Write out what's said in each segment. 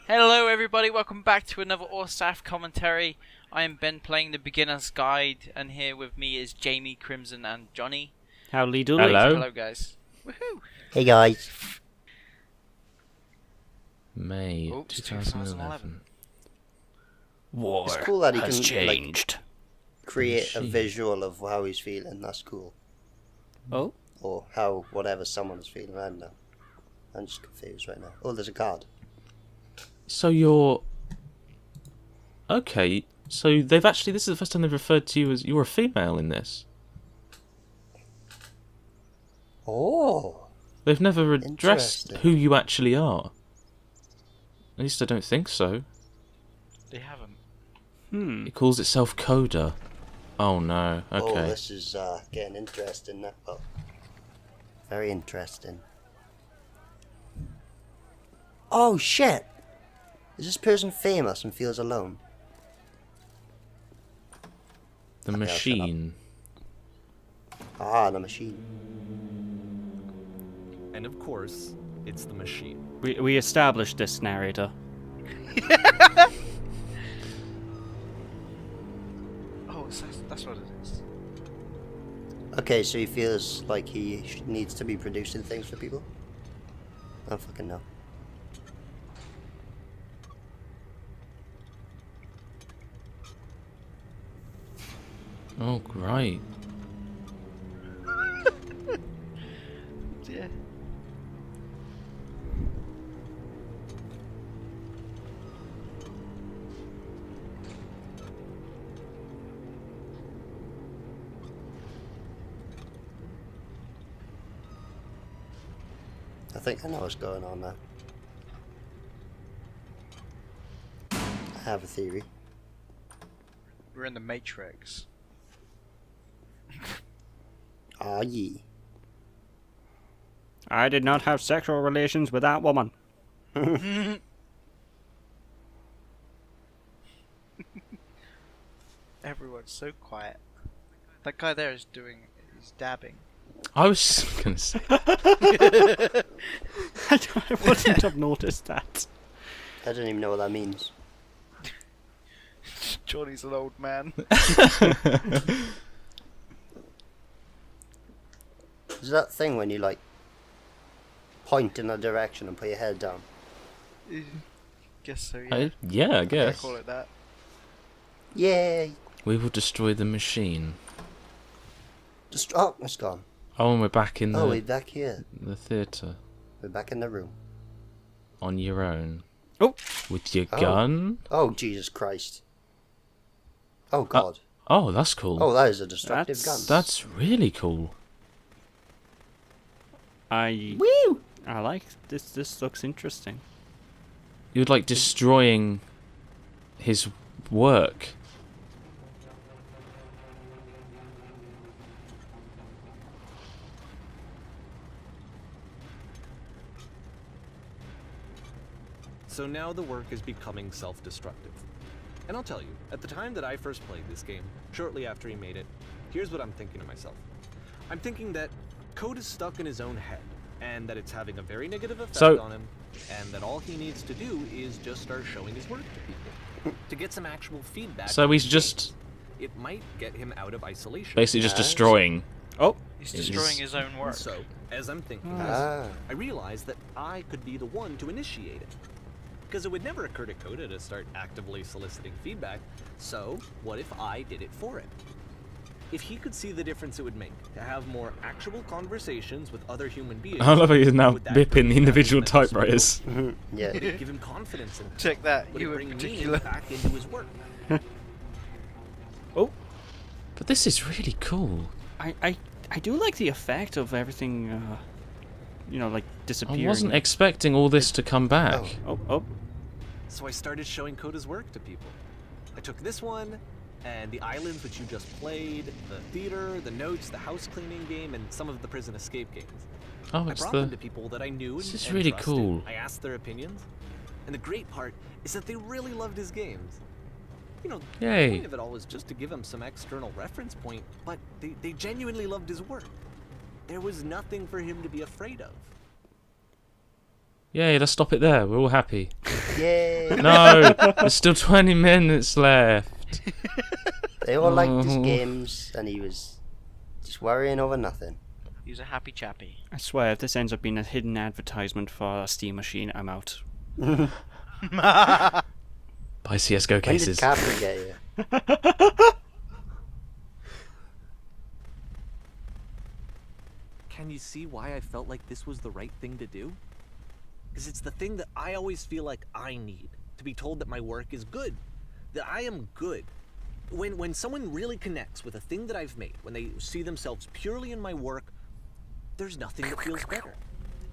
Hello everybody, welcome back to another AwSaF commentary. I am Ben playing the Beginner's Guide, and here with me is Jamie, Crimson and Jonny. Howdy doody. Hello guys. Woohoo! Hey guys. May Oops, 2011. War It's cool that he has can changed. create a Machine. visual of how he's feeling. That's cool. Oh? Or how whatever someone's feeling. I don't know. I'm just confused right now. Oh, there's a card. So you're... Okay, so they've actually... This is the first time they've referred to you as... You're a female in this. Oh. They've never addressed Interesting. who you actually are. At least I don't think so. They haven't. It calls itself Coda. Oh no, Oh, okay. this is getting interesting now. Well, very interesting. Oh shit! Is this person famous and feels alone? The Okay, I'll shut up. machine. Ah, the machine. And of course, it's the machine. We established this, narrator. Oh, that's what it is. Okay, so he feels like he needs to be producing things for people? I don't fucking know. Oh, right. Yeah. I think I know what's going on now. I have a theory. We're in the Matrix. Ah, ye. I did not have sexual relations with that woman. Everyone's so quiet. That guy there is he's dabbing. I was gonna say... I wouldn't have noticed that. I don't even know what that means. Johnny's an old man. Is that thing when you like point in a direction and put your head down? Guess so, yeah. Yeah, I I guess. call it that. Yay! We will destroy the machine. Just oh, it's gone. Oh, and we're back in Oh, we're the back here. theatre. We're back in the room. On your own. Oh. With your Oh. gun? Oh, Jesus Christ. Oh, God. Oh, that's cool. Oh, that is a destructive gun. That's really cool. Woo! I like this. This looks interesting. You're like destroying his work. So now the work is becoming self-destructive. And I'll tell you, at the time that I first played this game, shortly after he made it, here's what I'm thinking to myself. I'm thinking that Code is stuck in his own head, and that it's having a very negative effect on him, and that all he needs to do is just start showing his work to people. To get some actual feedback. So on he's his just games. It might get him out of isolation. basically just Nice. destroying. Oh, He's It is- destroying his own work. So, as I'm thinking this, Ah. I realized that I could be the one to initiate it. Because it would never occur to Coda to start actively soliciting feedback, so what if I did it for him? If he could see the difference it would make to have more actual conversations with other human beings... I love how he's now would that bipping bring the him individual back to mental typewriters. Yeah. Would it give him confidence in Check that, Would you it in bring particular. meaning back into his work? oh! But this is really cool. I do like the effect of everything. You know, like I disappearing. wasn't expecting all this to come back. Oh. So I started showing Coda's work to people. I took this one, and the islands which you just played, the theater, the notes, the house cleaning game, and some of the prison escape games. Oh, I it's brought them to the... people that I knew This is and really trusted. cool. I asked their opinions, and the great part is that they really loved his games. You know, Yay. the point of it all was just to give him some external reference point, but they genuinely loved his work. There was nothing for him to be afraid of. Yay, let's stop it there. We're all happy. Yay! No, there's still 20 minutes left. They all liked his games, and he was just worrying over nothing. He's a happy chappy. I swear, if this ends up being a hidden advertisement for a Steam machine, I'm out. Buy CSGO When did cases. Captain get you? Can you see why I felt like this was the right thing to do? Because it's the thing that I always feel like I need, to be told that my work is good, that I am good. When someone really connects with a thing that I've made, when they see themselves purely in my work, there's nothing that feels better.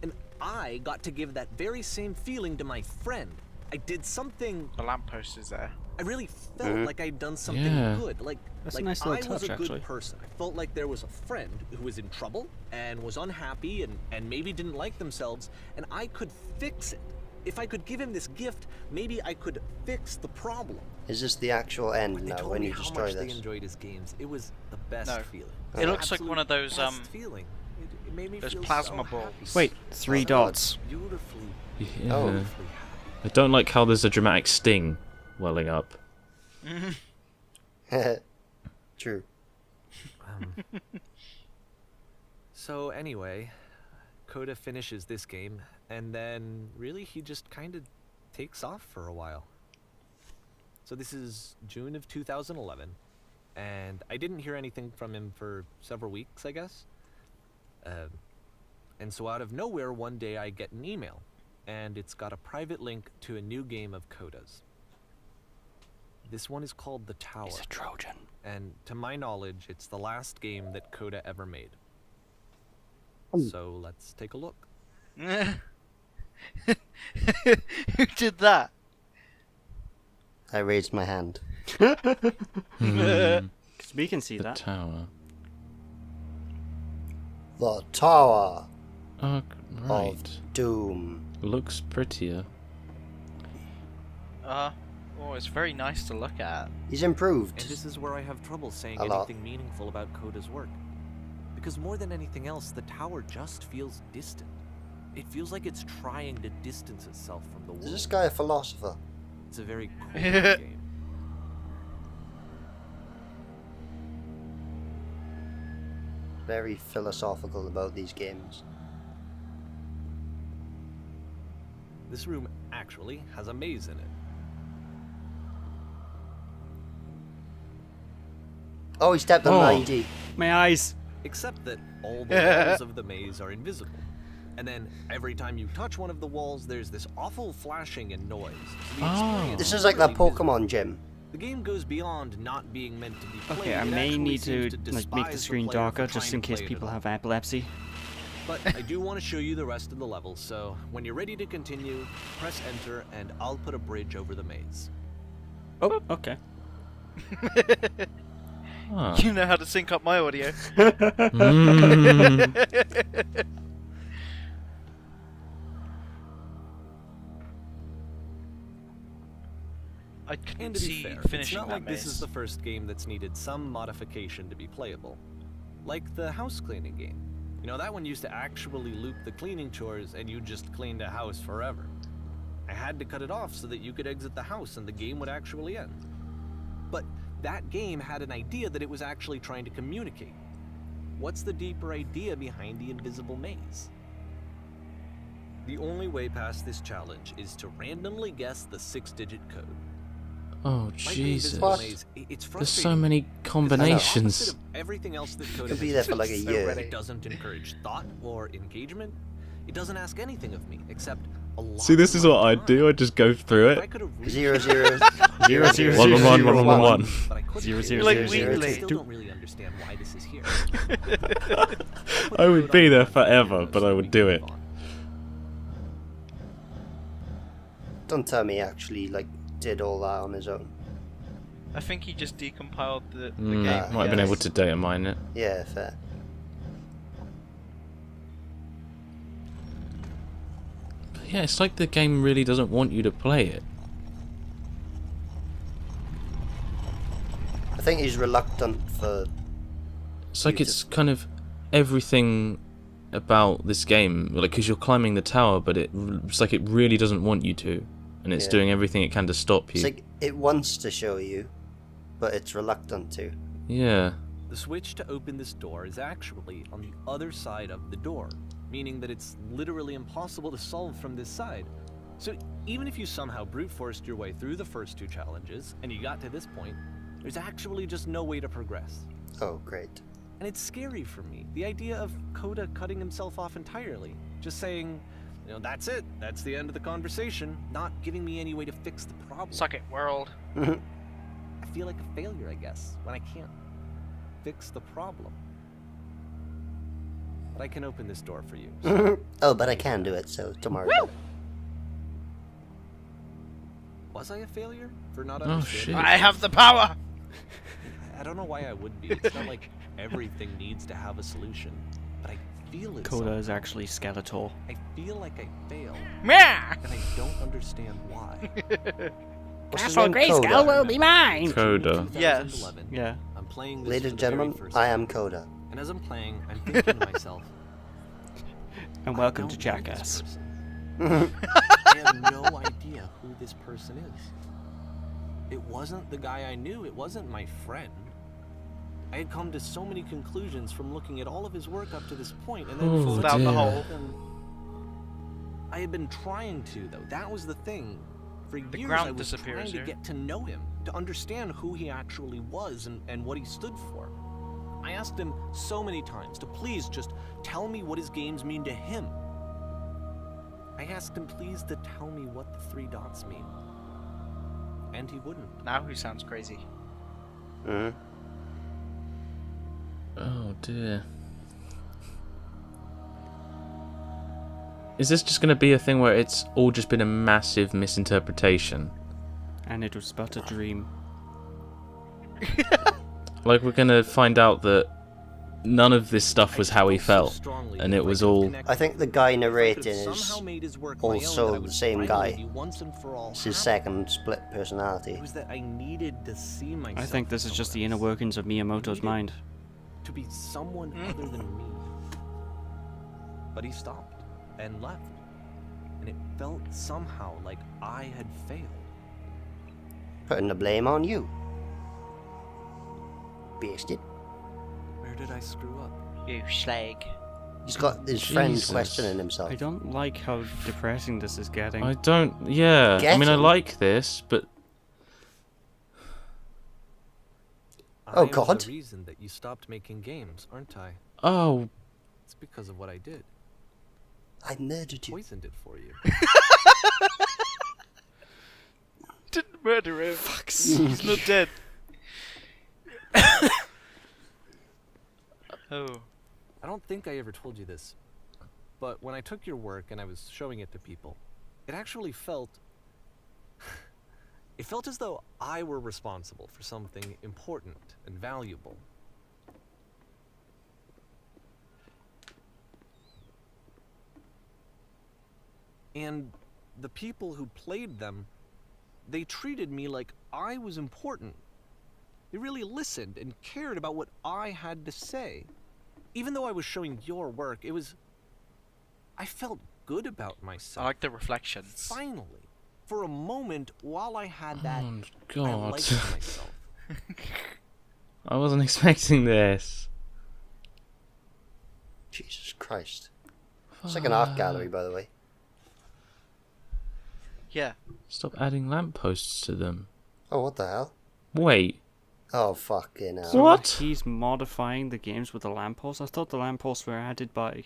And I got to give that very same feeling to my friend. I did something. The lamppost is there. I really felt like I'd done something Yeah. good. Like That's a like nice I little was touch, a good actually. person. I felt like there was a friend who was in trouble and was unhappy and maybe didn't like themselves, and I could fix it. If I could give him this gift, maybe I could fix the problem. Is this the actual end They now told when me you how destroy much they this? enjoyed his games. It was the best No. feeling. It looks like Absolute one of those, best feeling. It made me those feel plasma so balls. happy. Wait, 3 Oh, dots. Beautifully, Yeah. Oh. beautifully happy. I don't like how there's a dramatic sting welling up. True. So anyway, Coda finishes this game, and then really he just kind of takes off for a while. So this is June of 2011, and I didn't hear anything from him for several weeks, I guess. And so out of nowhere, one day I get an email, and it's got a private link to a new game of Coda's. This one is called The Tower. He's a Trojan. And to my knowledge, it's the last game that Coda ever made. So let's take a look. Who did that? I raised my hand. Because we can see The that. tower. The Tower Oh, right. of Doom. Looks prettier. Oh, it's very nice to look at. He's improved. And this is where I have trouble saying A lot. anything meaningful about Coda's work. Because more than anything else, the tower just feels distant. It feels like it's trying to distance itself from the world. Is this guy a philosopher? It's a very cool game. Very philosophical about these games. This room actually has a maze in it. Oh, he stepped on Oh. an ID. My eyes! Except that all the walls of the maze are invisible. And then every time you touch one of the walls, there's this awful flashing and noise. So the Oh. experience This is like that really visible. Pokemon gym. The game goes beyond not being meant to be played. Okay, I It may actually need seems to like despise make the screen player for darker just trying in to case play it people at all. have epilepsy. But I do want to show you the rest of the level, so when you're ready to continue, press enter and I'll put a bridge over the maze. Oh, okay. Ah. You know how to sync up my audio. Mm. I couldn't And to be see fair, finishing it's not that like maze. this is the first game that's needed some modification to be playable. Like the house cleaning game. You know, that one used to actually loop the cleaning chores and you just cleaned a house forever. I had to cut it off so that you could exit the house and the game would actually end. But that game had an idea that it was actually trying to communicate. What's the deeper idea behind the invisible maze? The only way past this challenge is to randomly guess the 6-digit code. Oh, Like the Jesus. invisible What? maze, it's There's so frustrating. many 'Cause opposite combinations. of everything else that Coda Could be has there for like a fixed, year. It doesn't encourage thought or engagement. It doesn't ask anything of me except a lot. See, this is what I do. I just go through If I it. could have 0 0 Zero, zero, One, zero, one, zero, one, one, one. one. But I couldn't Zero, do zero, it. Like zero, zero, Wheatley. I still two. don't really understand why this is here. I would be there forever, but I would do it. Don't tell me he actually like did all that on his own. I think he just decompiled the Mm, game. might have been yes. able to data mine it. Yeah, fair. But yeah, it's like the game really doesn't want you to play it. I think he's reluctant for. It's like You it's kind of everything about this game, like, because you're climbing the tower, but it's like it really doesn't want you to, and it's doing everything it can to stop you. It's like it wants to show you, but it's reluctant to. Yeah. The switch to open this door is actually on the other side of the door, meaning that it's literally impossible to solve from this side. So even if you somehow brute forced your way through the first 2 challenges, and you got to this point, there's actually just no way to progress. Oh, great. And it's scary for me, the idea of Coda cutting himself off entirely, just saying, you know, that's it, that's the end of the conversation, not giving me any way to fix the problem. Suck it, world. I feel like a failure, I guess, when I can't fix the problem. But I can open this door for you. So Oh, but I can do it, so tomorrow. was I a failure for not Oh, understanding? shit. I have the power. I don't know why I would be. It's not like everything needs to have a solution, but I feel it. Coda is somehow. actually Skeletor. I feel like I failed, Meow. and I don't understand why. What's his Castle name? Grayskull Coda. will be mine! Coda. Yes. 2011, Yeah. I'm playing this Ladies for and the very gentlemen, first I time. am Coda. And as I'm playing, I'm thinking to myself, And I welcome don't to know this Jackass. person. I have no idea who this person is. It wasn't the guy I knew, it wasn't my friend. I had come to so many conclusions from looking at all of his work up to this point, and then Oh, for Down the dear. hole. I had been trying to, though. That was the thing. For years, ground I was disappears trying to here. get to know him, to understand who he actually was and what he stood for. I asked him so many times to please just tell me what his games mean to him. I asked him please to tell me what the 3 dots mean. And he wouldn't. Now who sounds crazy? Mhm. Oh dear. Is this just going to be a thing where it's all just been a massive misinterpretation? And it was but a dream. Like, we're going to find out that none of this stuff was I how he felt so felt, strongly and that it if I was could all... connect I think the guy with him, I narrating could have is somehow made his work my own, also that I the would same finally guy. be once and for all It's his happy. second split personality. It was that I needed to see myself. I think this is as just the someone inner else. workings of Miyamoto's Needed mind. To be someone other than me. But he stopped and left. And it felt somehow like I had failed. Putting the blame on you. Bastard. Where did I screw up? You slag. He's got his friend Jesus. questioning himself. I don't like how depressing this is getting. I don't... Yeah, I mean, I Getting? like this, but... Oh, I am God. the reason that you stopped making games, aren't I? Oh, It's because of what I did. I murdered you. Poisoned it for you. Didn't murder him. He's not dead. Oh. I don't think I ever told you this, but when I took your work and I was showing it to people, it actually felt... it felt as though I were responsible for something important and valuable. And the people who played them, they treated me like I was important. They really listened and cared about what I had to say. Even though I was showing your work, it was... I felt good about I myself. like the reflections. Finally. For a moment, while I had that, oh I God. liked myself. I wasn't expecting this. Jesus Christ. It's like an art gallery, by the way. Yeah. Stop adding lampposts to them. Oh, what the hell? Wait. Oh, fucking hell. So What? He's modifying the games with the lampposts? I thought the lampposts were added by...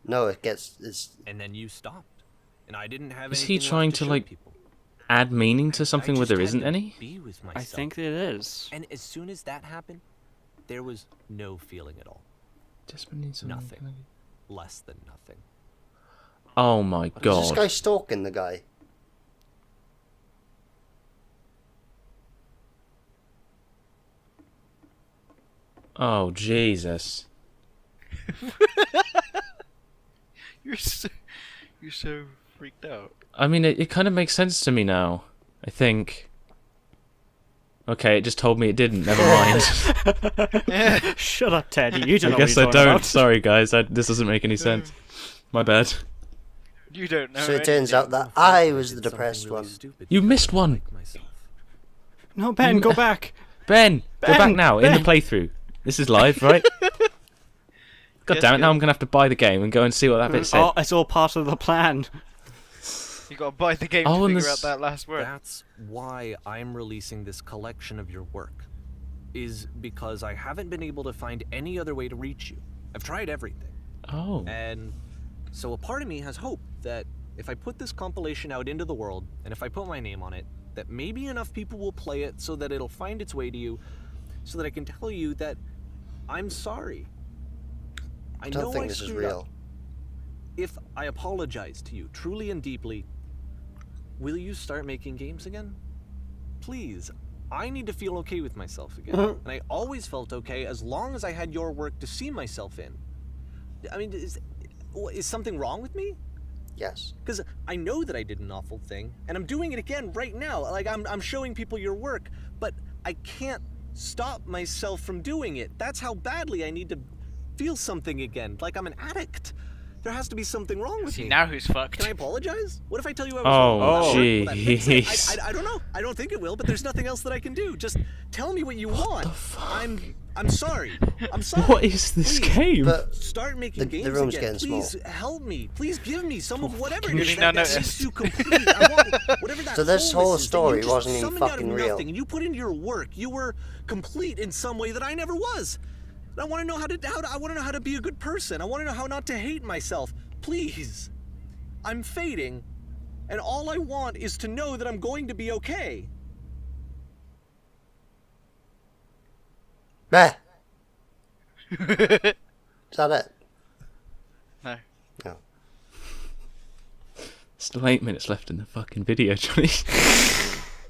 No, it gets... It's... And then you stopped. And I didn't have Is anything he left trying to, show like, people. Add meaning to I something where just there had isn't to any? Be with I myself. think it is. And as soon as that happened, there was no feeling at all. Desperately need something Nothing. connected. Less than nothing. Oh my Is this guy God. stalking the guy? Oh Jesus. You're so freaked out. I mean, it kind of makes sense to me now. I think. Okay, it just told me it didn't. Never mind. Shut up, Teddy. You don't I know guess what I you're don't. talking about. Sorry, guys. This doesn't make any sense. My bad. You don't know. So it turns anything. out that I was the depressed one. You missed one. No, Ben, go back. Ben, go back now in the Ben. playthrough. This is live, right? God Yes, damn it! good. Now I'm gonna have to buy the game and go and see what that bit said. Oh, it's all part of the plan. You gotta buy the game Oh, to and figure this- out that last word. That's why I'm releasing this collection of your work. Is because I haven't been able to find any other way to reach you. I've tried everything. Oh. And so a part of me has hope that if I put this compilation out into the world, and if I put my name on it, that maybe enough people will play it so that it'll find its way to you, so that I can tell you that I'm sorry. I don't think this is real. If I apologize to you truly and deeply, will you start making games again? Please. I need to feel okay with myself again. And I always felt okay as long as I had your work to see myself in. I mean, is something wrong with me? Yes. Because I know that I did an awful thing, and I'm doing it again right now. Like, I'm showing people your work, but I can't stop myself from doing it. That's how badly I need to feel something again. Like I'm an addict. There has to be something wrong with See, me. now who's fucked? Can I apologize? What if I tell you I was Oh, wrong? Will that fix it? jeez. I don't know. I don't think it will, but there's nothing else that I can do. Just tell me what you want. the fuck? I'm sorry. I'm sorry. What is this Please. game? But Start making The games room's again. getting Please small. help me. Please give me some of whatever it Really is now that notice. makes you complete. I want whatever that So this wholeness whole is that story you just wasn't even summoned out of fucking real. nothing, and you put into your work. You were complete in some way that I never was. And I want to know I want to know how to be a good person. I want to know how not to hate myself. Please. I'm fading, and all I want is to know that I'm going to be okay. Meh. Is that it? No. No. Still 8 minutes left in the fucking video, Johnny.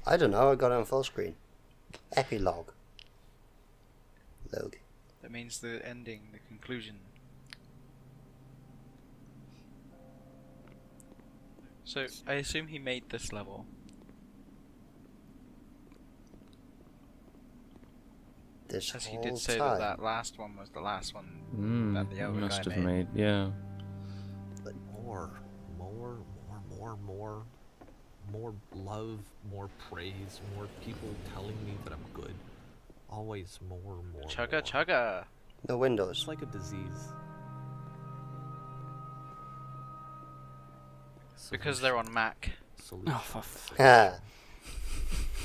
I don't know, I got it on full screen. Epilogue. Load. That means the ending, the conclusion. So, I assume he made this level. This As he whole did say time. that last one was the last one that the other must guy have made, yeah. But more love, more praise, more people telling me that I'm good. Always more. Chugga more. chugga. No windows. It's like a disease. Because they're on Mac. Solution. Oh, for fuck. Ah.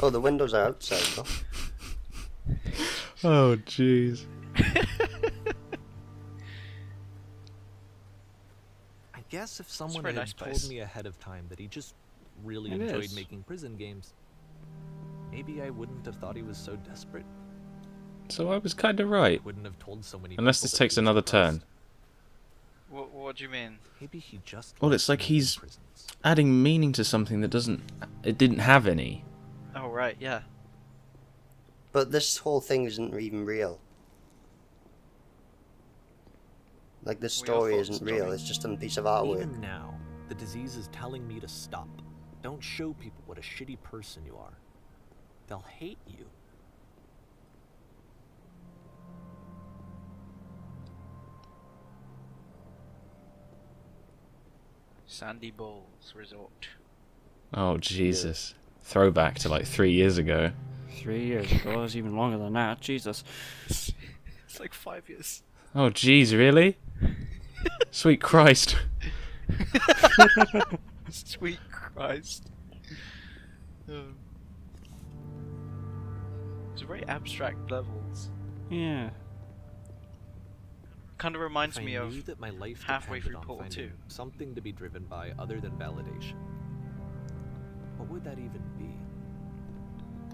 Oh, the windows are outside though. Oh, jeez. I guess if someone very had nice told place. me ahead of time that he just really It enjoyed is. making prison games, maybe I wouldn't have thought he was so desperate. So I was kind of right. Wouldn't have told so many Unless people this that takes he was another depressed. turn. What do you mean? Maybe he just Well, likes it's like being in he's prisons. adding meaning to something that it didn't have any. Oh, right, yeah. But this whole thing isn't even real. Like this We all story thought isn't story. real, it's just a piece of artwork. Even now, the disease is telling me to stop. Don't show people what a shitty person you are. They'll hate you. Sandy Balls Resort. Oh, Jesus. Throwback to like 3 years ago. 3 years ago, it was even longer than that. Jesus. It's like 5 years. Oh, jeez, really? Sweet Christ. Sweet Christ. It's very abstract levels. Yeah. Kind of reminds If I me knew of that my life halfway depended through on Portal finding 2. something to be driven by other than validation, what would that even be?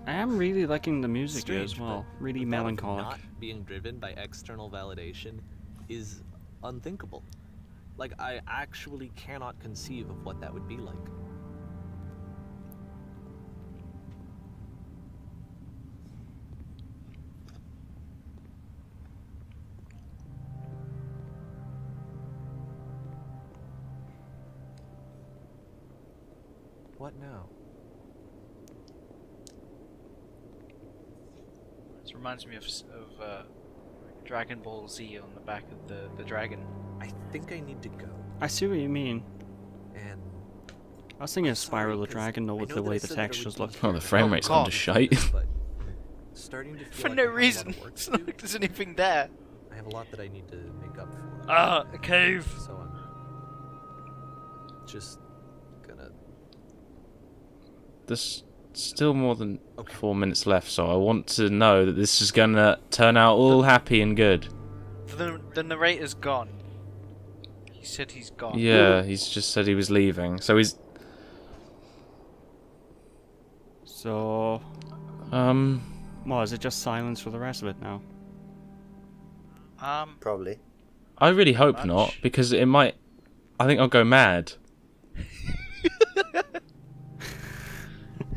I am really liking the music Strange, as well. but Really the thought of melancholic. Not being driven by external validation is unthinkable. Like, I actually cannot conceive of what that would be like. What now? This reminds me of Dragon Ball Z on the back of the dragon. I think I need to go. I see what you mean. And I was thinking I'm of sorry, Spyro the 'cause Dragon, though, I with know the that way I the said that I would textures be look. Oh, the frame rate's God. kind of shite. but starting to feel For like no I have a lot reason. of work It's to not do. like there's anything there. I have a lot that I need to make up for. Ah, a cave. So I'm just gonna. There's still more than Okay. 4 minutes left, so I want to know that this is gonna turn out all happy and good. The narrator's gone. He said he's gone. Yeah, he's just said he was leaving. So he's So, well, is it just silence for the rest of it now? Probably. I really hope Much. not, because it might. I think I'll go mad.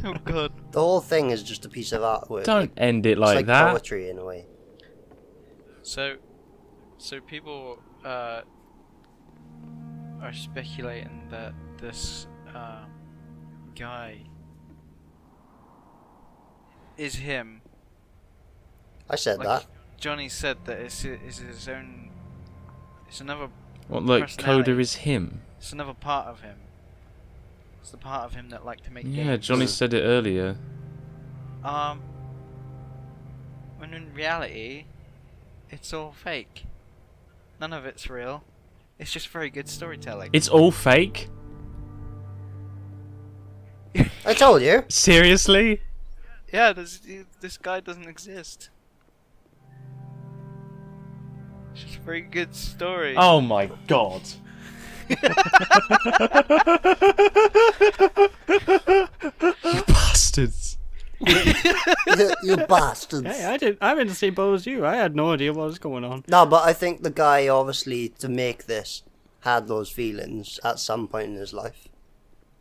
Oh god. The whole thing is just a piece of artwork. Don't end it It's like like that. poetry in a way. So people are speculating that this guy is him. I said Like that. Jonny said that it's his own. It's another. What, like Personality. Coda is him? It's another part of him. It's the part of him that liked to make Yeah, games. Johnny said it earlier. When in reality, it's all fake. None of it's real. It's just very good storytelling. It's all fake? I told you. Seriously? Yeah, this guy doesn't exist. It's just a very good story. Oh my god. You bastards. You bastards. Hey, I'm in the same boat as you. I had no idea what was going on. No, but I think the guy, obviously, to make this, had those feelings at some point in his life.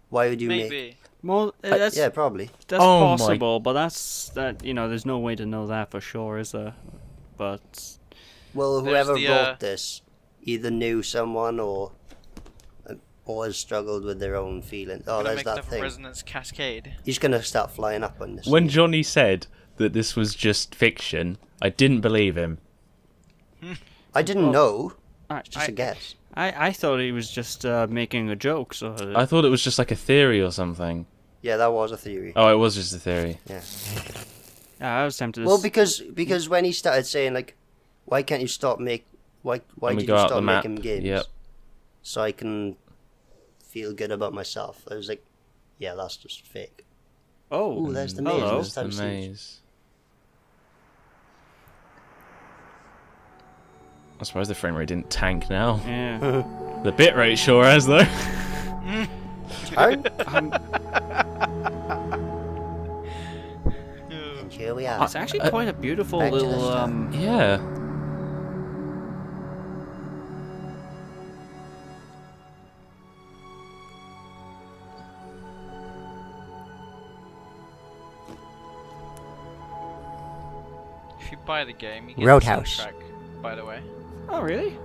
Why would you make... Maybe. Well, that's Yeah, probably. that's Oh my- possible, but there's no way to know that for sure, is there? But Well, There's whoever the, wrote this either knew someone or has struggled with their own feelings. Oh, Gonna there's make that another thing. resonance cascade. He's gonna start flying up on this. When Johnny said that this was just fiction, I didn't believe him. I didn't know. I, Just a guess. I thought he was just making a joke. So I thought it was just like a theory or something. Yeah, that was a theory. Oh, it was just a theory. Yeah. I was tempted. Well, because when he started saying like, why can't you stop why Let me did go you out stop the map. making games? Yep. So I can feel good about myself. I was like, yeah, that's just fake. Oh, Ooh, there's the hello. maze. There's There's the time series. maze. I'm surprised the frame rate didn't tank now. Yeah. The bitrate sure has though. And Yeah. here we are. It's actually quite a beautiful back to the little start. Yeah. If you buy the game, you get Roadhouse. the soundtrack, by the way. Oh, really?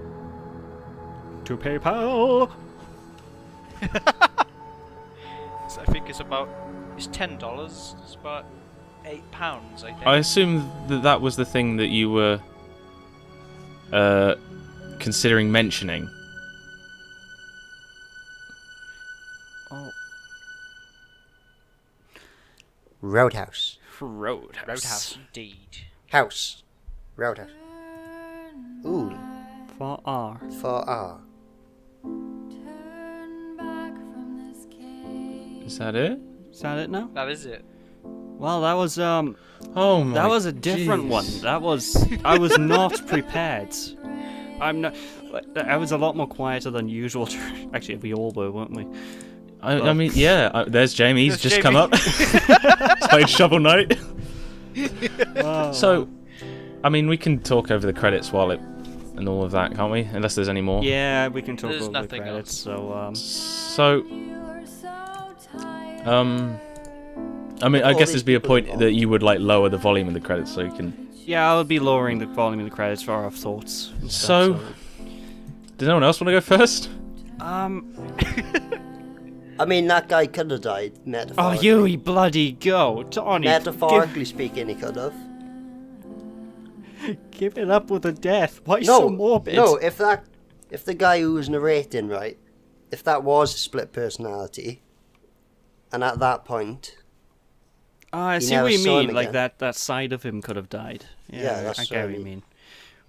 To PayPal. So I think it's $10. It's about £8, I think. I assume that was the thing that you were considering mentioning. Oh, Roadhouse. Roadhouse. Roadhouse, indeed. House. Roadhouse. Ooh, For R. for R. Is that it? Is that it now? That is it. Well, that was Oh my. that was a different jeez. one. That was I was not prepared. I'm not. I was a lot more quieter than usual. Actually, we all were, weren't we? I mean, yeah. There's Jamie. He's There's just Jamie. come up. He's played Shovel Knight. Oh. So, I mean, we can talk over the credits while it and all of that, can't we? Unless there's any more. Yeah, we can talk There's over the nothing credits. else. So I mean, I All guess these there'd be a people point involved. that you would like lower the volume of the credits so you can. yeah, I'll be lowering the volume of the credits for our thoughts. And So- stuff, Does anyone else want to go first? I mean, that guy could have died, Oh, metaphorically. you bloody go, Tony. Metaphorically speaking, he could have. Give it up with a death. Why so morbid? No, if the guy who was narrating, right, if that was a split personality, and at that point, I see never what you saw him mean. Like again. that side of him could have died. Yeah, that's I what get I what you mean. mean.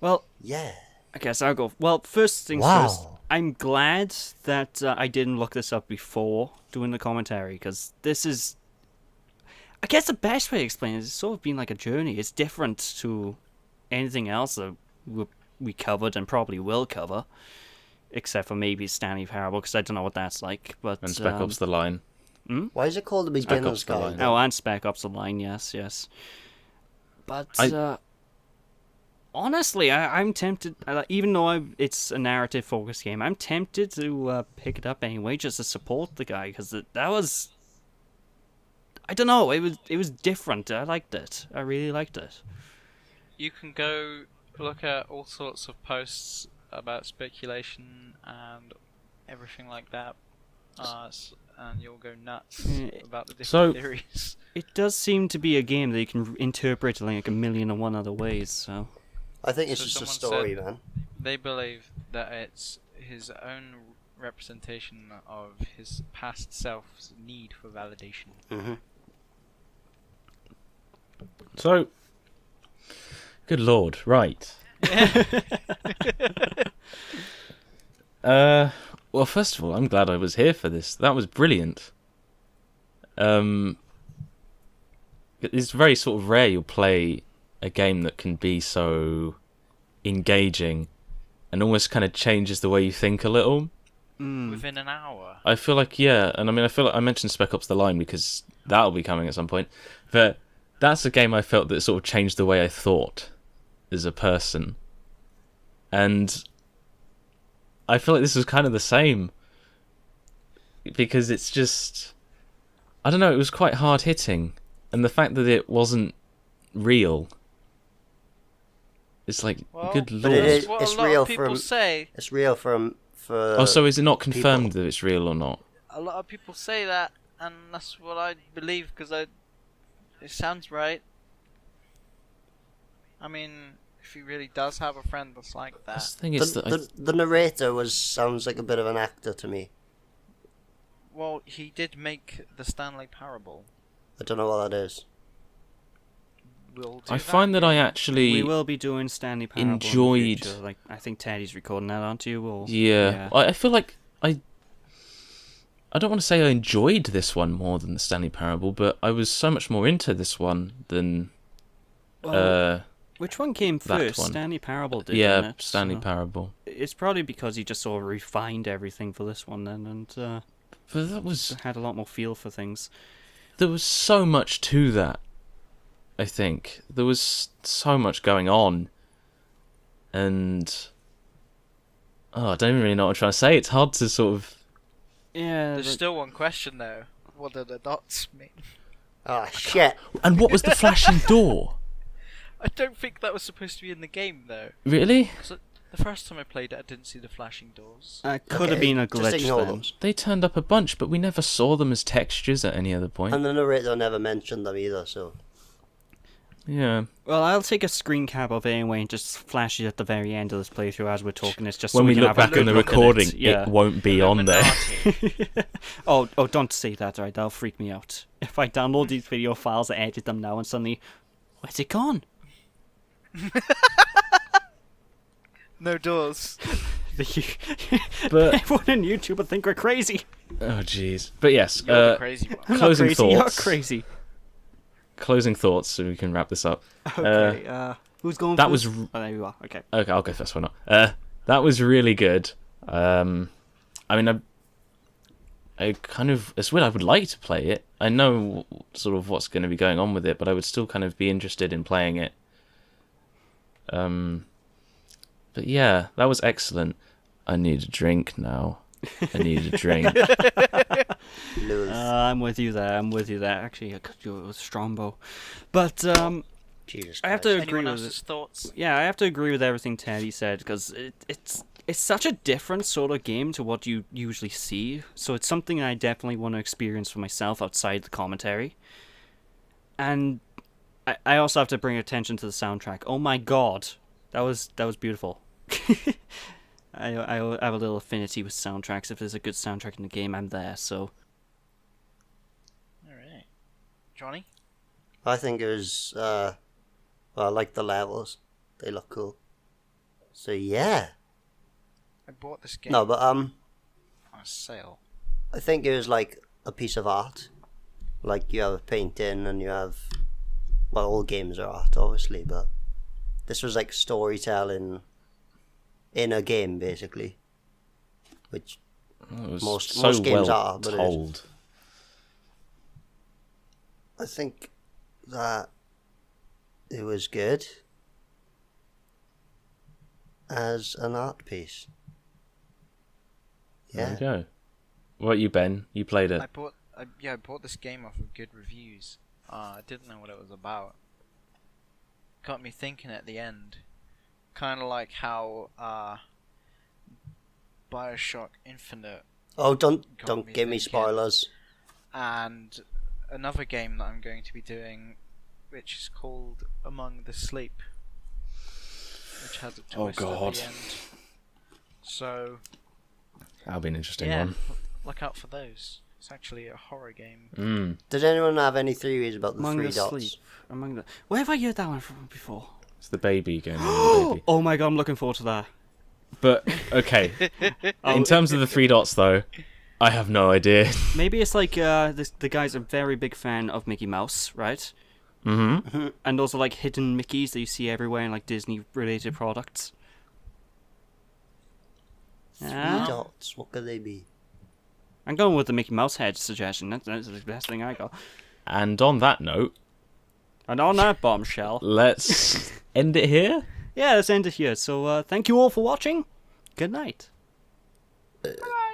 Well, yeah. I guess I'll go. Well, first things Wow. first. I'm glad that I didn't look this up before doing the commentary, because this is... I guess the best way to explain it is it's sort of been like a journey. It's different to anything else that we covered and probably will cover, except for maybe Stanley Parable, because I don't know what that's like. But And Spec Ops: The Line. Why is it called the Spec beginner's Ops: The guide? Line. Oh, and Spec Ops: The Line, yes. But honestly, I'm tempted, even though it's a narrative-focused game, I'm tempted to pick it up anyway, just to support the guy, because that was... I don't know, it was different. I liked it. I really liked it. You can go look at all sorts of posts about speculation and everything like that, and you'll go nuts about the different theories. It does seem to be a game that you can interpret like 1,000,001 other ways, so... I think it's So just a someone story, said man. They believe that it's his own representation of his past self's need for validation. Mm-hmm. So, good lord, right. Well, first of all, I'm glad I was here for this. That was brilliant. It's very sort of rare you'll play a game that can be so engaging and almost kind of changes the way you think a little. Within an hour. I feel like, yeah, and I mean, I feel like I mentioned Spec Ops: The Line because that'll be coming at some point, but that's a game I felt that sort of changed the way I thought as a person. And I feel like this was kind of the same, because it's just, I don't know, it was quite hard hitting, and the fact that it wasn't real, it's like, Well, good but lord. it is- What it's a lot real of people from- say. It's real for Oh, so is it not confirmed people. that it's real or not? A lot of people say that, and that's what I believe because it sounds right. I mean, if he really does have a friend that's like that. The thing is that The narrator sounds like a bit of an actor to me. Well, he did make the Stanley Parable. I don't know what that is. We'll do I find that I actually We will be doing Stanley Parable in the enjoyed- future. Like, I think Teddy's recording that, aren't you? Or... Yeah. I feel like I don't want to say I enjoyed this one more than the Stanley Parable, but I was so much more into this one than Which one came that first? one. Stanley Parable did, yeah, didn't it? Stanley So Parable. It's probably because he just sort of refined everything for this one then, and But that was, had a lot more feel for things. there was so much to that. I think there was so much going on, and I don't even really know what I'm trying to say. It's hard to sort of. Yeah. There's still one question though. What do the dots mean? Ah, shit. And what was the flashing door? I don't think that was supposed to be in the game though. Really? So the first time I played it, I didn't see the flashing doors. Could have been a just glitch ignore then. them. They turned up a bunch, but we never saw them as textures at any other point. And the narrator never mentioned them either, so... Yeah. Well, I'll take a screen cap of it anyway and just flash it at the very end of this playthrough as we're talking. It's just When so we can look have a back in the good look at recording, it. Yeah. it won't be on there. Illuminati. Oh, don't say that, right? That'll freak me out. If I download these video files, I edit them now, and suddenly, where's it gone? No doors. But Everyone on YouTube would think we're crazy. oh jeez. But yes, You're the crazy one. I'm not Closing crazy, you're thoughts. crazy. Closing thoughts, so we can wrap this up. Okay, who's going that first? was Oh, there you are, okay. Okay, I'll go first. Why not? That was really good. I mean, I kind of, it's weird. I would like to play it. I know sort of what's going to be going on with it, but I would still kind of be interested in playing it. But yeah, that was excellent. I need a drink now. I need a drink. Lewis. I'm with you there. Actually, I could do it with Strombo. But, Jesus I have to Christ. agree Anyone with else's it. thoughts? Yeah, I have to agree with everything Teddy said, because it's such a different sort of game to what you usually see. So it's something I definitely want to experience for myself outside the commentary. And I also have to bring attention to the soundtrack. Oh my god, that was beautiful. I have a little affinity with soundtracks. If there's a good soundtrack in the game, I'm there. So. All right, Jonny. I think it was. Well, I like the levels. They look cool. So yeah. I bought this game No, but on a sale. I think it was like a piece of art. Like you have a painting and you have, well, all games are art, obviously, but this was like storytelling in a game, basically. Which It was most so games well are, but told. I think that it was good as an art piece. There Yeah. you go. What about you, Ben? You played it. I bought this game off of good reviews. I didn't know what it was about. Got me thinking at the end. Kind of like how Bioshock Infinite Oh, don't Got me give me thinking. spoilers. and another game that I'm going to be doing, which is called Among the Sleep, which has a twist God. at the end. So That'll be an interesting yeah, one. look out for those. It's actually a horror game. Mm. Did anyone have any theories about the Among three the dots? Sleep. Among the. Where have I heard that one from before? It's the baby going on the baby. Oh my god, I'm looking forward to that. But okay, in terms of the three dots, though, I have no idea. Maybe it's like the guy's a very big fan of Mickey Mouse, right? Mm-hmm. And those are like hidden Mickeys that you see everywhere in like Disney-related products. Three Yeah. dots. What could they be? I'm going with the Mickey Mouse head suggestion. That's the best thing I got. And on that note, And on that bombshell, let's end it here. yeah, let's end it here. So thank you all for watching. Good night. Bye.